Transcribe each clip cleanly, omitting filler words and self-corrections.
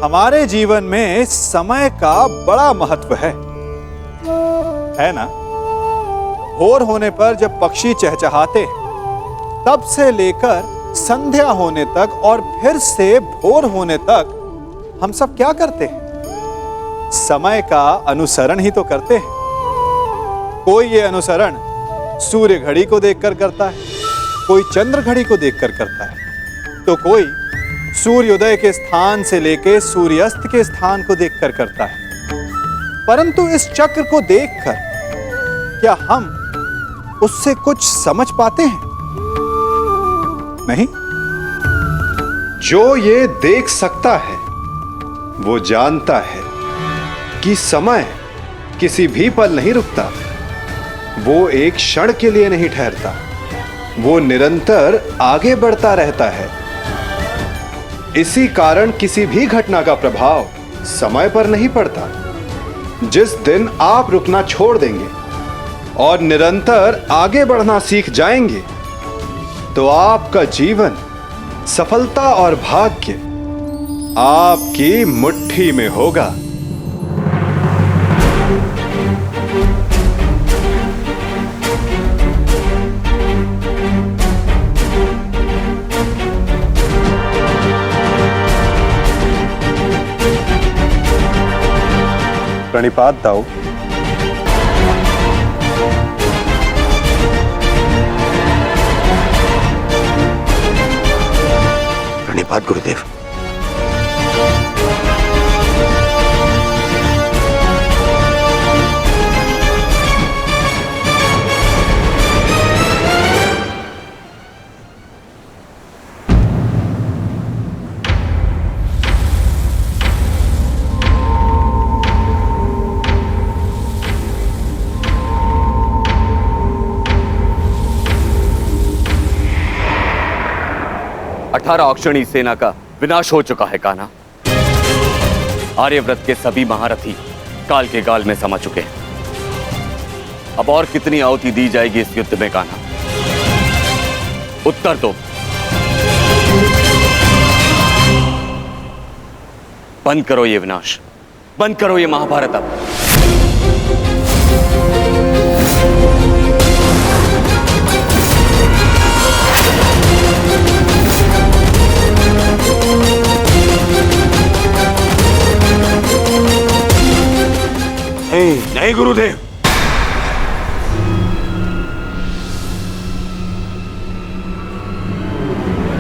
हमारे जीवन में समय का बड़ा महत्व है ना? भोर होने पर जब पक्षी चहचहाते तब से लेकर संध्या होने तक और फिर से भोर होने तक हम सब क्या करते हैं? समय का अनुसरण ही तो करते हैं। कोई ये अनुसरण सूर्य घड़ी को देखकर करता है, कोई चंद्र घड़ी को देखकर करता है, तो कोई सूर्योदय के स्थान से लेकर सूर्यास्त के स्थान को देखकर करता है। परंतु इस चक्र को देखकर क्या हम उससे कुछ समझ पाते हैं? नहीं। जो ये देख सकता है वो जानता है कि समय किसी भी पल नहीं रुकता, वो एक क्षण के लिए नहीं ठहरता, वो निरंतर आगे बढ़ता रहता है। इसी कारण किसी भी घटना का प्रभाव समय पर नहीं पड़ता। जिस दिन आप रुकना छोड़ देंगे और निरंतर आगे बढ़ना सीख जाएंगे तो आपका जीवन, सफलता और भाग्य आपकी मुट्ठी में होगा। प्रणिपात दाऊ। प्रणिपात गुरुदेव। अक्षणी सेना का विनाश हो चुका है कान्हा। आर्यव्रत के सभी महारथी काल के गाल में समा चुके हैं। अब और कितनी आहुति दी जाएगी इस युद्ध में कान्हा? उत्तर दो। बंद करो ये विनाश, बंद करो ये महाभारत अब। नहीं गुरुदेव,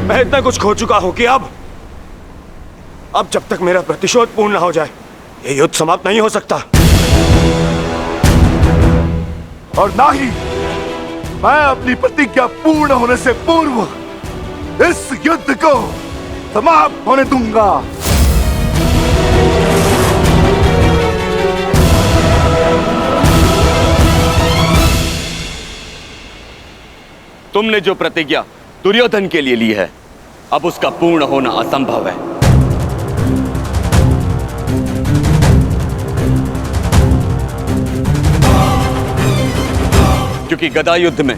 मैं इतना कुछ खो चुका हूं कि अब जब तक मेरा प्रतिशोध पूर्ण ना हो जाए ये युद्ध समाप्त नहीं हो सकता। और ना ही मैं अपनी प्रतिज्ञा पूर्ण होने से पूर्व इस युद्ध को समाप्त होने दूंगा। तुमने जो प्रतिज्ञा दुर्योधन के लिए ली है, अब उसका पूर्ण होना असंभव है। क्योंकि गदा युद्ध में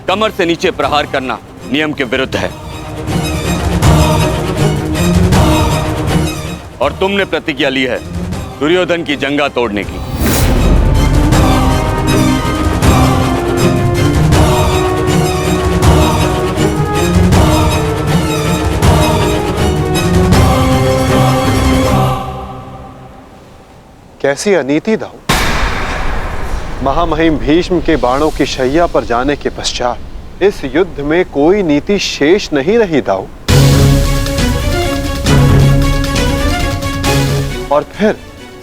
कमर से नीचे प्रहार करना नियम के विरुद्ध है। और तुमने प्रतिज्ञा ली है दुर्योधन की जंगा तोड़ने की। कैसी अनीति दाऊ! महामहिम भीष्म के बाणों की शैया पर जाने के पश्चात इस युद्ध में कोई नीति शेष नहीं रही दाऊ। और फिर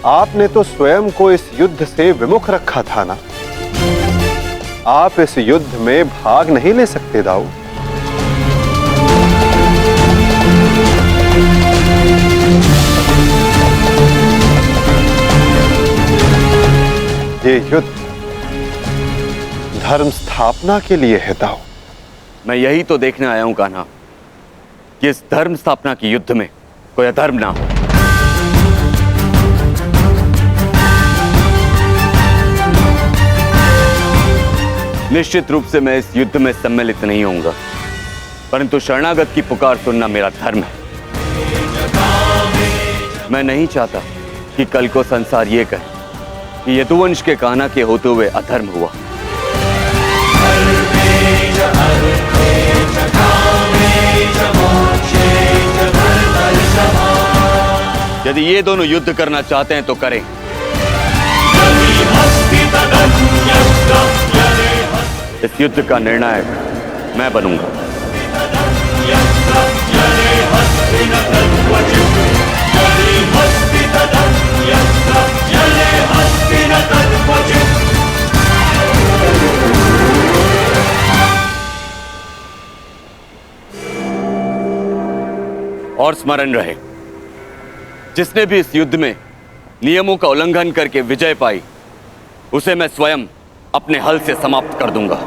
आपने तो स्वयं को इस युद्ध से विमुख रखा था ना। आप इस युद्ध में भाग नहीं ले सकते दाऊ। ये युद्ध धर्म स्थापना के लिए है दाऊ। मैं यही तो देखने आया हूं कान्हा कि इस धर्म स्थापना की युद्ध में कोई अधर्म ना हो। निश्चित रूप से मैं इस युद्ध में सम्मिलित नहीं होऊंगा, परंतु शरणागत की पुकार सुनना मेरा धर्म है। मैं नहीं चाहता कि कल को संसार ये कहे कि यदुवंश के कान्हा के होते हुए अधर्म हुआ। यदि ये दोनों युद्ध करना चाहते हैं तो करें। इस युद्ध का निर्णायक मैं बनूंगा। और स्मरण रहे, जिसने भी इस युद्ध में नियमों का उल्लंघन करके विजय पाई, उसे मैं स्वयं अपने हल से समाप्त कर दूंगा।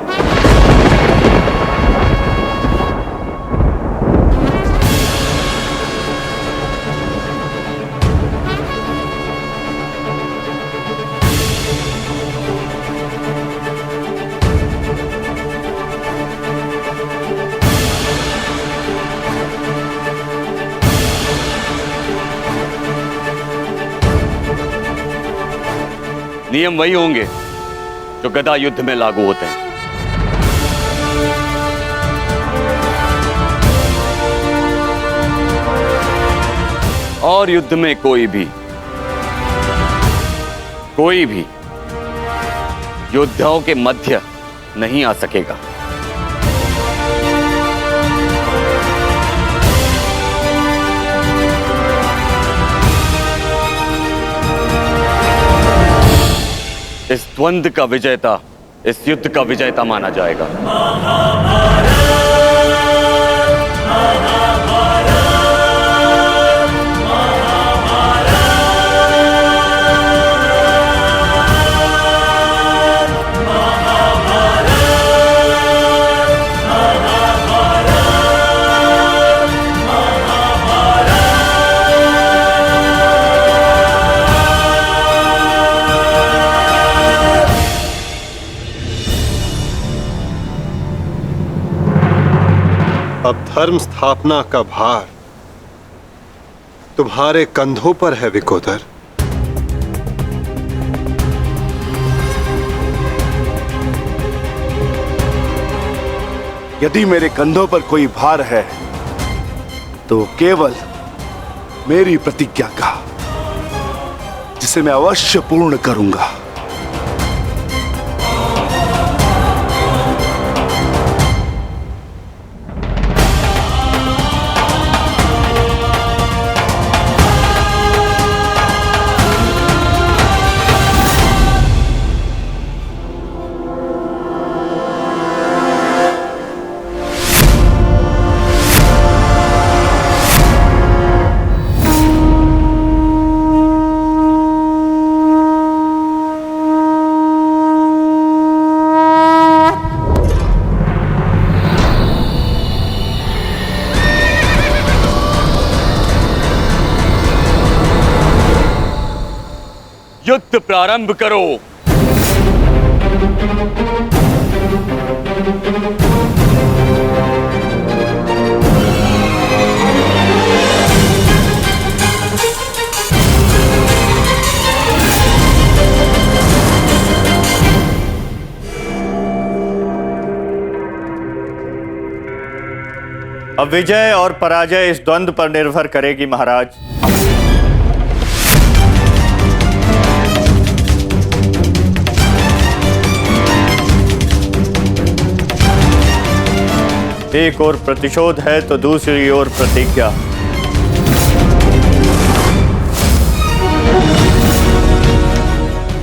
नियम वही होंगे जो गदा युद्ध में लागू होते हैं। और युद्ध में कोई भी योद्धाओं के मध्य नहीं आ सकेगा। इस द्वंद्व का विजेता इस युद्ध का विजेता माना जाएगा। अब धर्म स्थापना का भार तुम्हारे कंधों पर है विकोदर। यदि मेरे कंधों पर कोई भार है तो केवल मेरी प्रतिज्ञा का, जिसे मैं अवश्य पूर्ण करूंगा। युद्ध प्रारंभ करो। अब विजय और पराजय इस द्वंद्व पर निर्भर करेगी महाराज। एक ओर प्रतिशोध है तो दूसरी ओर प्रतिज्ञा।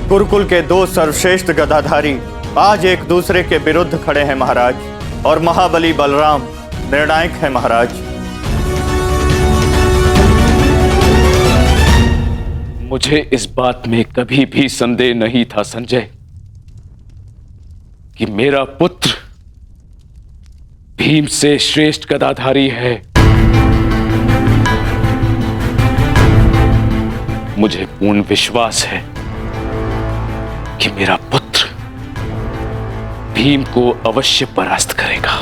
गुरुकुल के दो सर्वश्रेष्ठ गदाधारी आज एक दूसरे के विरुद्ध खड़े हैं महाराज, और महाबली बलराम निर्णायक है महाराज। मुझे इस बात में कभी भी संदेह नहीं था संजय कि मेरा पुत्र भीम से श्रेष्ठ गदाधारी है। मुझे पूर्ण विश्वास है कि मेरा पुत्र भीम को अवश्य परास्त करेगा।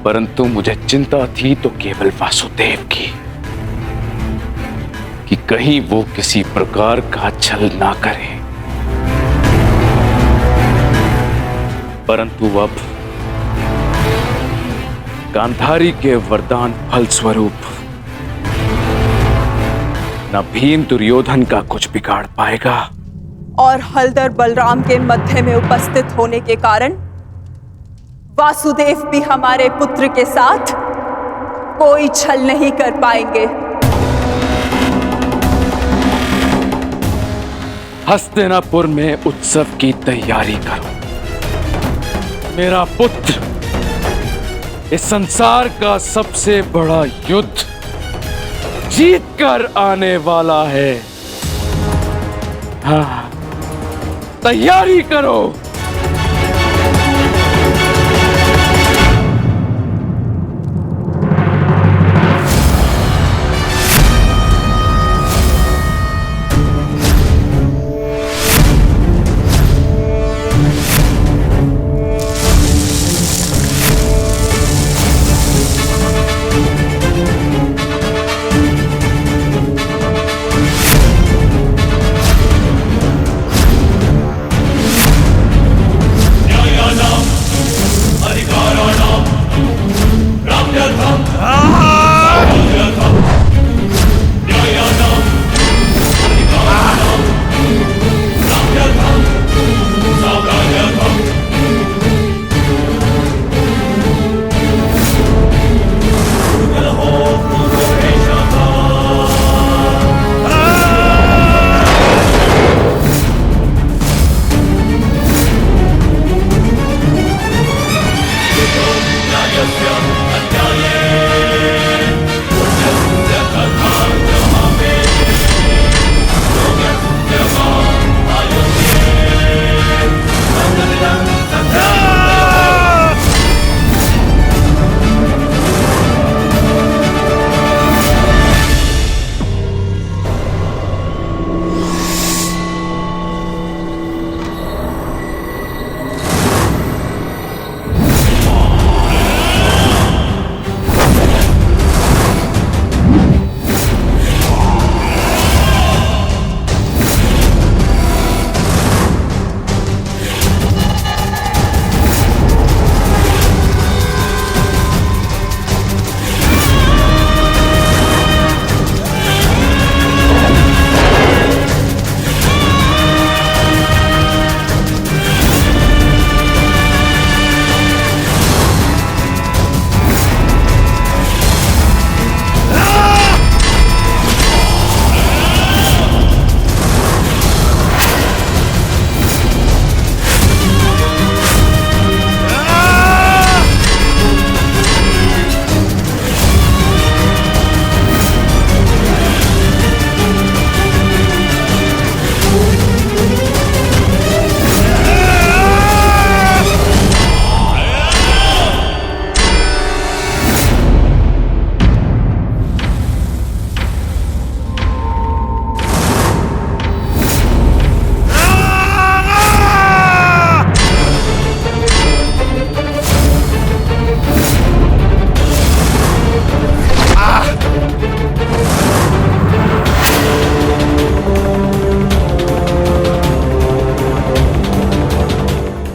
परंतु मुझे चिंता थी तो केवल वासुदेव की, कि कहीं वो किसी प्रकार का छल ना करे। परंतु अब गांधारी के वरदान फल स्वरूप न भीम दुर्योधन का कुछ बिगाड़ पाएगा, और हलधर बलराम के मध्य में उपस्थित होने के कारण वासुदेव भी हमारे पुत्र के साथ कोई छल नहीं कर पाएंगे। हस्तिनापुर में उत्सव की तैयारी करो। मेरा पुत्र इस संसार का सबसे बड़ा युद्ध जीत कर आने वाला है। हाँ, तैयारी करो।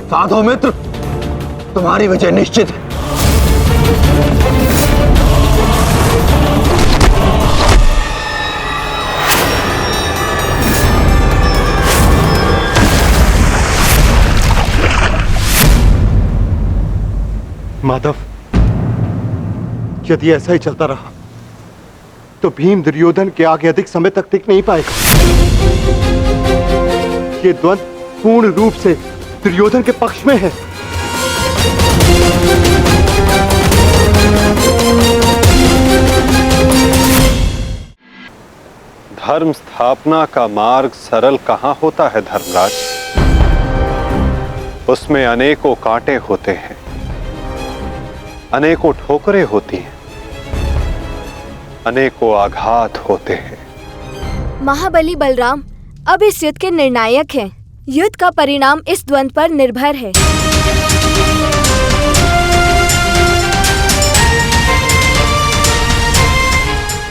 साधो मित्र, तुम्हारी विजय निश्चित है। माधव, यदि ऐसा ही चलता रहा तो भीम दुर्योधन के आगे अधिक समय तक टिक नहीं पाएगा। ये द्वंद्व पूर्ण रूप से दुर्योधन के पक्ष में है। धर्म स्थापना का मार्ग सरल कहां होता है धर्मराज? उसमें अनेकों कांटे होते हैं, अनेकों ठोकरें होती हैं, अनेकों आघात होते हैं। महाबली बलराम अब इस युद्ध के निर्णायक हैं। युद्ध का परिणाम इस द्वंद्व पर निर्भर है।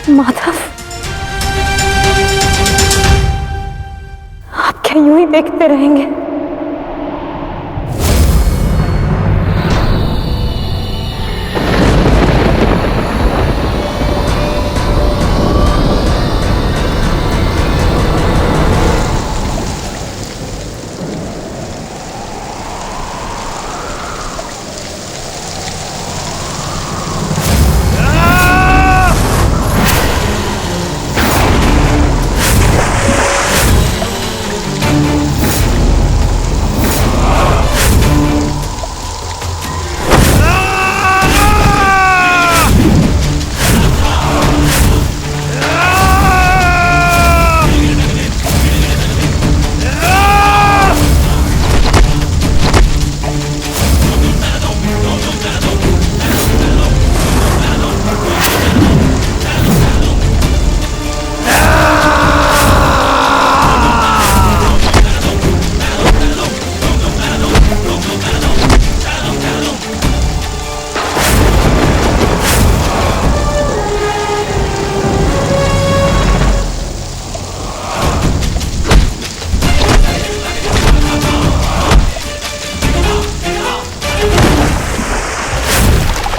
माधव, आप क्या यूं ही देखते रहेंगे?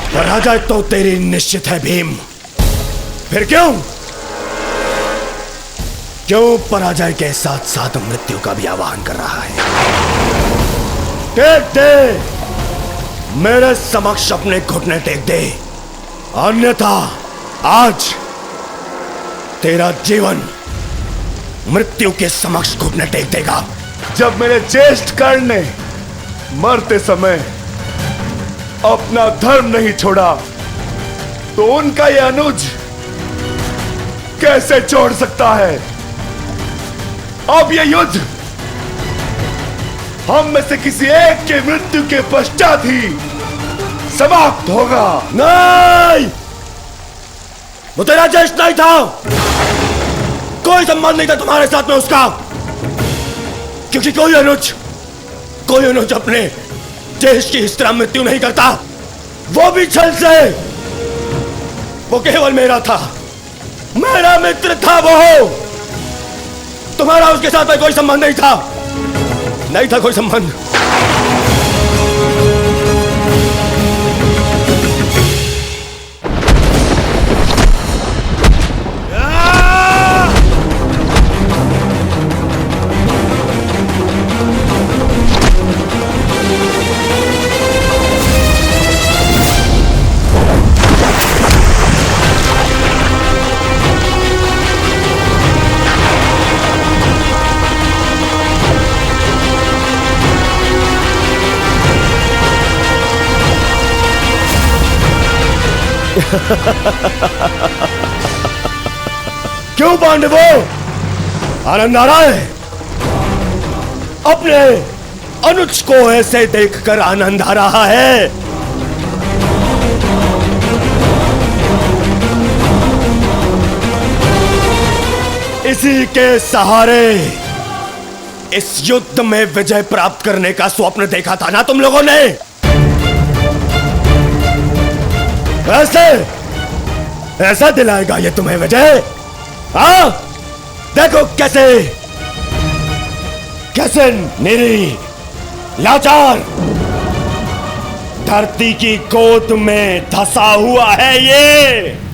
पराजय तो तेरी निश्चित है भीम। फिर क्यों पराजय के साथ साथ मृत्यु का भी आह्वान कर रहा है? टेक दे, मेरे समक्ष अपने घुटने टेक दे, अन्यथा आज तेरा जीवन मृत्यु के समक्ष घुटने टेक देगा। जब मेरे ज्येष्ठ कर्ण ने मरते समय अपना धर्म नहीं छोड़ा, तो उनका यह अनुज कैसे छोड़ सकता है? अब यह युद्ध हम में से किसी एक के मृत्यु के पश्चात ही समाप्त होगा। नहीं, वो तेरा ज्येष्ठ नहीं था, कोई संबंध नहीं था तुम्हारे साथ में उसका, क्योंकि कोई अनुज अपने ज्येष्ठ की इस तरह मृत्यु नहीं करता, वो भी छल से। वो केवल मेरा था, मेरा मित्र था वो। तुम्हारा उसके साथ में कोई संबंध नहीं था कोई संबंध। क्यों पांडवों, आनंद आ रहा है? अपने अनुज को ऐसे देखकर आनंद आ रहा है? इसी के सहारे इस युद्ध में विजय प्राप्त करने का स्वप्न देखा था ना तुम लोगों ने? ऐसा दिलाएगा ये तुम्हें विजय? हाँ, देखो कैसे निरी लाचार धरती की गोद में धंसा हुआ है ये।